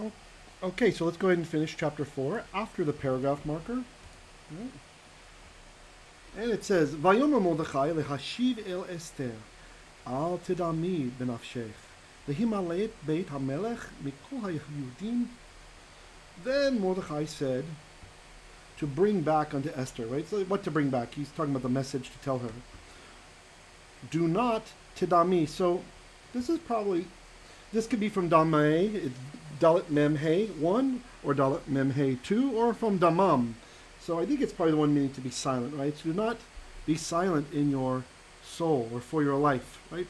Oh, okay, so let's go ahead and finish chapter 4 after the paragraph marker. Right. And it says, Vayomer Mordechai lehashiv el Esther, al tidami benafshech, lehimalet beit hamelech mikol haYehudim. Then Mordechai said to bring back unto Esther, right? So what to bring back? He's talking about the message to tell her. Do not tidami. So this could be from Dameh, Dalet Memhe 1, or Dalet Memhe 2, or from Damam. So I think it's probably the one meaning to be silent, right? So do not be silent in your soul or for your life, right?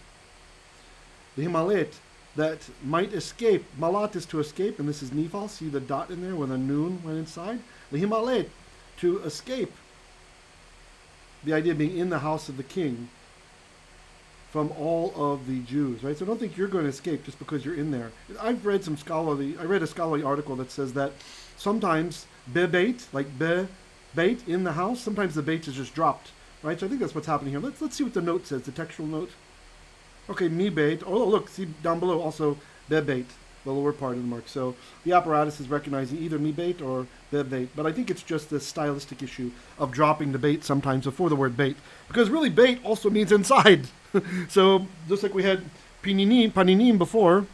The himalet, that might escape. Malat is to escape, and this is niphal. See the dot in there where the noon went inside? The himalet, to escape. The idea of being in the house of the king from all of the Jews, right? So don't think you're going to escape just because you're in there. I read a scholarly article that says that sometimes beit, like beit in the house, sometimes the beit is just dropped, right? So I think that's what's happening here. Let's see what the note says, the textual note. Okay, mi beit. Oh, look, see down below also beit, the lower part of the mark. So the apparatus is recognizing either mi beit or beit, but I think it's just the stylistic issue of dropping the beit sometimes before the word beit, because really beit also means inside. So just like we had paninim before,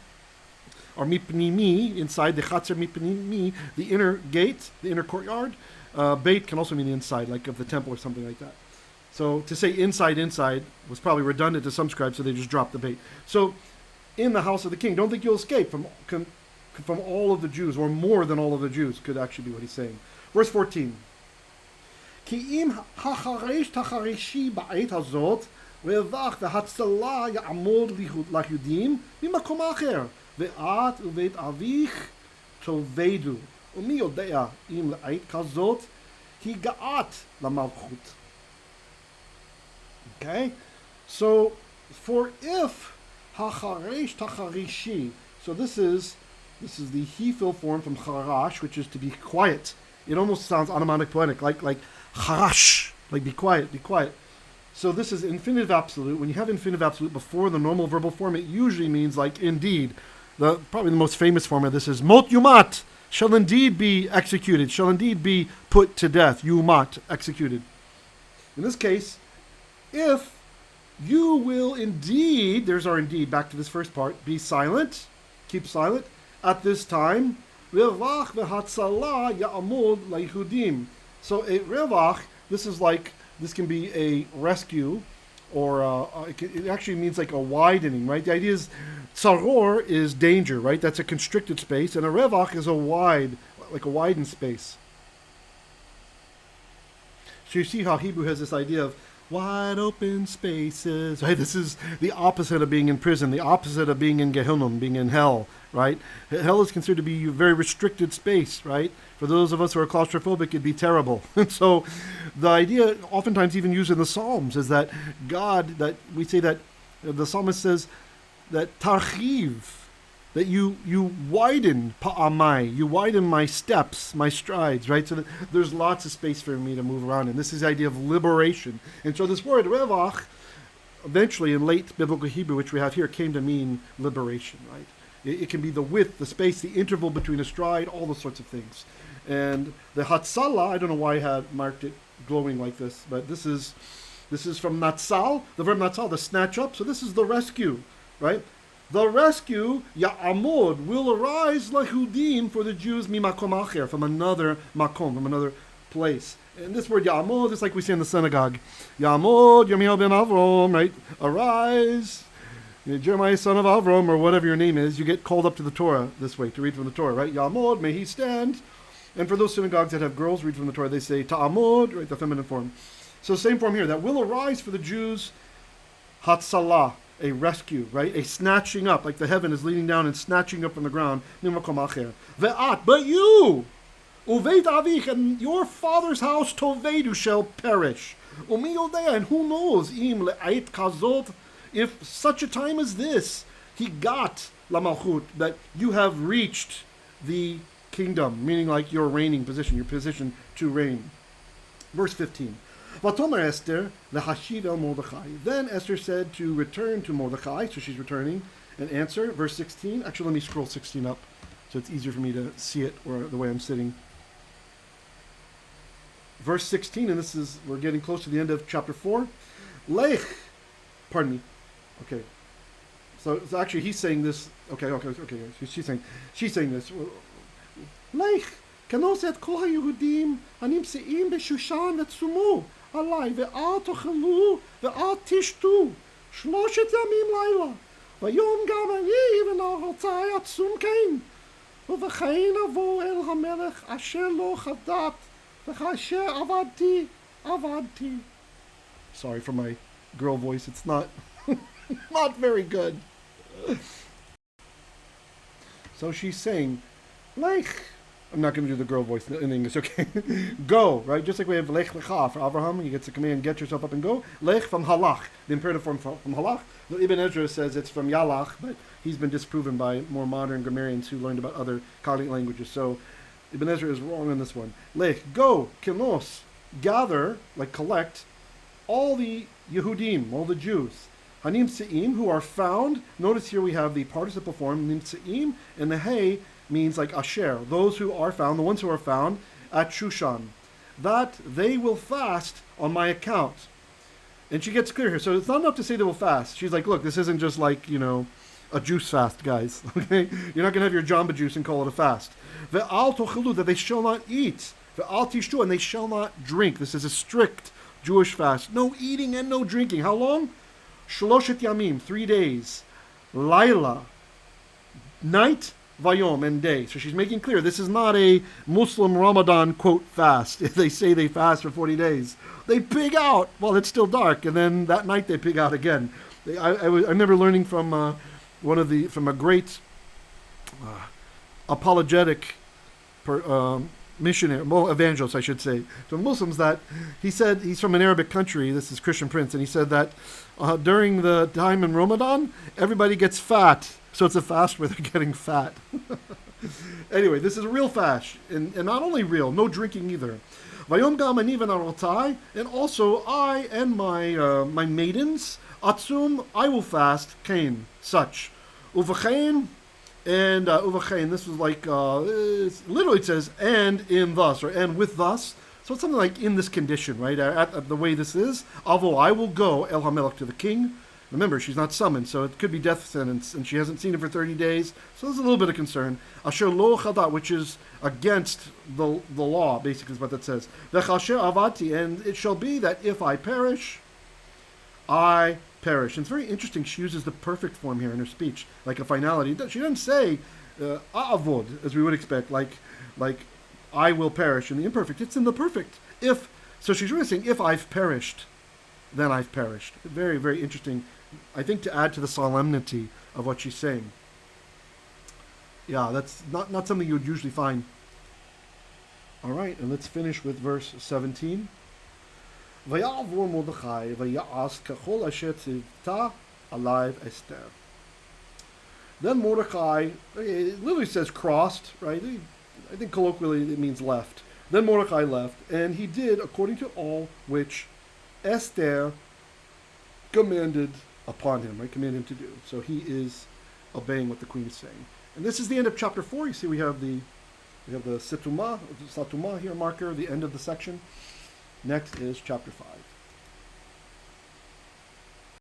or mipnimi, inside, the chatzer mipnimi, the inner gate, the inner courtyard. Beit can also mean the inside, like of the temple or something like that. So to say inside was probably redundant to some scribes, so they just dropped the beit. So in the house of the king, don't think you'll escape from all of the Jews, or more than all of the Jews, could actually be what he's saying. Verse 14. Ki im hacharesh tachareshi ba'et hazot, revach v'hatzala ya'amod lihudim mimakom acher, ve'at uvet avich tovedu. Umi yodea im le'ait kazot, hi ga'at lamalchut. Okay? So, for if hacharesh tacharishi, so this is the hiphil form from harash, which is to be quiet. It almost sounds onomatopoetic, poetic, like harash, like be quiet, be quiet. So this is infinitive absolute. When you have infinitive absolute before the normal verbal form, it usually means like indeed. Probably the most famous form of this is mot yumat, shall indeed be executed, shall indeed be put to death, yumat, executed. In this case, if you will indeed, there's our indeed, back to this first part, be silent, keep silent, at this time, revach v'hatzala ya'amod la'ihudim. So a revach, this can be a rescue, or it actually means like a widening, right? The idea is, tzaror is danger, right? That's a constricted space, and a revach is like a widened space. So you see how Hebrew has this idea of wide open spaces, right? This is the opposite of being in prison, the opposite of being in Gehenna, being in hell, right? Hell is considered to be a very restricted space, right? For those of us who are claustrophobic, it'd be terrible. And so the idea, oftentimes even used in the Psalms, is that God, that we say that the psalmist says that tarchiv, that you widen pa'amai, you widen my steps, my strides, right? So that there's lots of space for me to move around in. This is the idea of liberation. And so this word, revach, eventually in late biblical Hebrew, which we have here, came to mean liberation, right? It can be the width, the space, the interval between a stride, all those sorts of things. And the hatzala, I don't know why I had marked it glowing like this, but this is from natsal, the verb natsal, the snatch up. So this is the rescue, right? The rescue, ya'amod, will arise lahudim for the Jews mimakom acher, from another makom, from another place. And this word ya'amod is like we say in the synagogue. Ya'amod, Yirmiyahu ben Avrom, right? Arise, Jeremiah son of Avram, or whatever your name is. You get called up to the Torah this way, to read from the Torah, right? Ya'amod, may he stand. And for those synagogues that have girls read from the Torah, they say ta'amod, right, the feminine form. So same form here, that will arise for the Jews, hatzalah, a rescue, right? A snatching up, like the heaven is leaning down and snatching up from the ground. Ve'at, but you, uveit avich, and your father's house, tovedu, shall perish. Umi yodea, and who knows, im le'ait kazot, if such a time as this, he got la malchut, that you have reached the kingdom, meaning like your reigning position, your position to reign. Verse 15. Vatomer Esther lehashiv el Mordechai. Then Esther said to return to Mordechai, so she's returning, and answer. Verse 16. Actually, let me scroll 16 up so so it's easier for me to see it or the way I'm sitting. Verse 16, and we're getting close to the end of chapter 4. Lech, pardon me. Okay. So actually he's saying this. Okay. She's saying this. Lech, כנוס את כל היהודים הנמצאים בשושן וצומו עליי ואל תאכלו ואל תשתו 3 ימים לילה ויום גם אני ונערותי עצום כן ובכן אבוא אל המלך אשר לא חדל וכאשר עבדתי. Sorry for my girl voice, it's not not very good. So she's saying, Lech, I'm not going to do the girl voice in English, okay? Go, right? Just like we have Lech Lecha for Abraham, he gets the command, get yourself up and go. Lech from Halach, the imperative form from Halach. The Ibn Ezra says it's from Yalach, but he's been disproven by more modern grammarians who learned about other Chaldaic languages. So Ibn Ezra is wrong on this one. Lech, go, kinos, gather, like collect, all the Yehudim, all the Jews. Hanim Se'im, who are found. Notice here we have the participle form, Nim Se'im, and the Hey means like Asher, those who are found, the ones who are found at Shushan, that they will fast on my account. And she gets clear here. So it's not enough to say they will fast. She's like, look, this isn't just like, a juice fast, guys. Okay? You're not going to have your Jamba juice and call it a fast. Ve'al tochelu, that they shall not eat. Ve'al tishtu, and they shall not drink. This is a strict Jewish fast. No eating and no drinking. How long? Shloshet yamim, 3 days. Laila, night, vayom, and day. So she's making clear this is not a Muslim Ramadan, quote, fast. If they say they fast for 40 days, they pig out while it's still dark, and then that night they pig out again. I remember learning from a great apologetic missionary, evangelist, I should say, to Muslims, that he said he's from an Arabic country. This is Christian Prince, and he said that during the time in Ramadan, everybody gets fat. So it's a fast where they're getting fat. Anyway, this is a real fast, and not only real, no drinking either. Vayom gam ani v'narotai, and also I and my maidens, atzum, I will fast, kain, such. Uvachain, and uvachain, this was like, literally it says, and in thus, or and with thus. So it's something like in this condition, right? At the way this is, avo, I will go, el hamelech, to the king. Remember, she's not summoned, so it could be death sentence, and she hasn't seen him for 30 days, so there's a little bit of concern. Asher lo chadat, which is against the law, basically is what that says. V'chasher avati, and it shall be that if I perish, I perish. And it's very interesting, she uses the perfect form here in her speech, like a finality. She doesn't say a'avod, as we would expect, like I will perish in the imperfect. It's in the perfect. If, so she's really saying, if I've perished, then I've perished. Very, very interesting, I think, to add to the solemnity of what she's saying. Yeah, that's not something you would usually find. All right, and let's finish with verse 17. Vayavor Mordechai vayas kachol asher tzivta alive Esther. Then Mordechai, it literally says crossed, right? I think colloquially it means left. Then Mordechai left, and he did according to all which Esther commanded upon him, right? Commanded him to do. So he is obeying what the queen is saying. And this is the end of chapter 4. You see we have the Satumah here marker, the end of the section. Next is chapter 5.